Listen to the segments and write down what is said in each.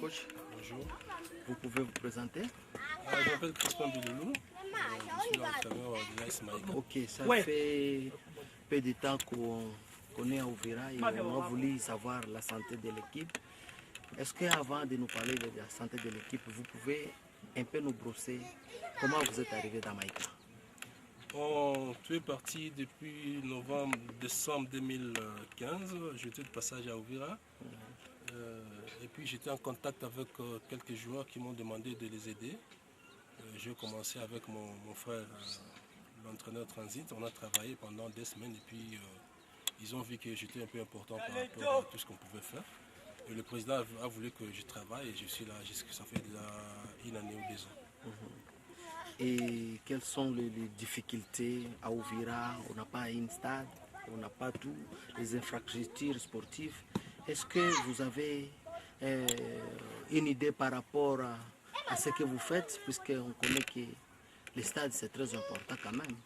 coach. Bonjour. Vous pouvez vous présenter? Je m'appelle Crispin Biloulou. Je suis l'entraîneur de l'AS Maïka. Ok, ça fait peu de temps qu'on est à Uvira et on a voulu savoir la santé de l'équipe. Est-ce qu'avant de nous parler de la santé de l'équipe, vous pouvez un peu nous brosser comment vous êtes arrivé dans Maïka? Tu es parti depuis décembre 2015. J'étais de passage à Uvira. Et puis j'étais en contact avec quelques joueurs qui m'ont demandé de les aider. J'ai commencé avec mon frère, l'entraîneur Transit. On a travaillé pendant des semaines et puis ils ont vu que j'étais un peu important par rapport à tout ce qu'on pouvait faire. Et le président a voulu que je travaille et je suis là jusqu'à ça fait déjà une année ou 2 ans. Et quelles sont les difficultés à Uvira? On n'a pas un stade, on n'a pas tout, les infrastructures sportives. Est-ce que vous avez une idée par rapport à ce que vous faites, puisqu'on connaît que le stade c'est très important quand même?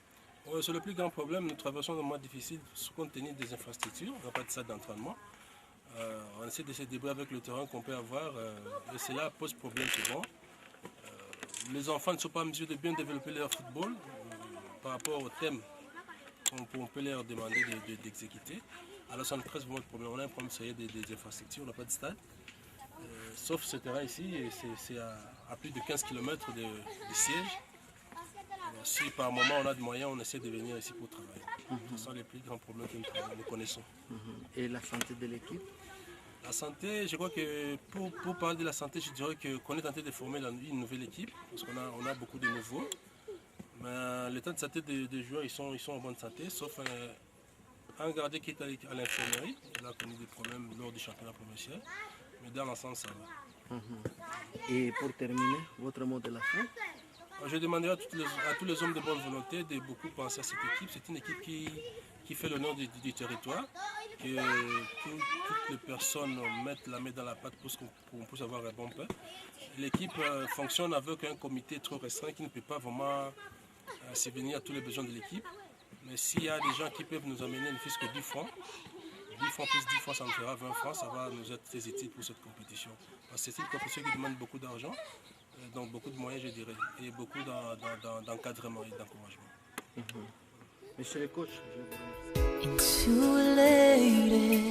Oui, c'est le plus grand problème. Nous traversons un mois difficile compte tenu des infrastructures. On n'a pas de salle d'entraînement. On essaie de se débrouiller avec le terrain qu'on peut avoir et cela pose problème souvent. Les enfants ne sont pas en mesure de bien développer leur football par rapport au thème qu'on peut leur demander d'exécuter. Alors ça nous crée vraiment le problème. On a un problème sérieux des infrastructures, on n'a pas de stade. Sauf ce terrain ici, c'est à plus de 15 km de siège. Alors, si par moment on a des moyens, on essaie de venir ici pour travailler. Ce sont les plus grands problèmes que nous connaissons. Et la santé de l'équipe? La santé, je crois que pour parler de la santé, je dirais qu'on est en train de former une nouvelle équipe, parce qu'on a beaucoup de nouveaux. Mais l'état de santé des joueurs, ils sont en bonne santé, sauf un gardien qui est à l'infirmerie. Il a connu des problèmes lors du championnat provincial, mais dans l'ensemble, ça va. Et pour terminer, votre mot de la fin? Je demanderai à tous les hommes de bonne volonté de beaucoup penser à cette équipe. C'est une équipe qui fait l'honneur du territoire, que toutes les personnes mettent la main dans la pâte pour qu'on puisse avoir un bon pain. L'équipe fonctionne avec un comité trop restreint qui ne peut pas vraiment subvenir à tous les besoins de l'équipe. Mais s'il y a des gens qui peuvent nous amener ne fût-ce que 10 francs, 10 francs plus 10 francs, ça nous fera 20 francs, ça va nous être très utile pour cette compétition. Parce que c'est une compétition qui demande beaucoup d'argent, donc beaucoup de moyens, je dirais, et beaucoup d'encadrement et d'encouragement. Monsieur le coach, je vous remercie. Into a lady.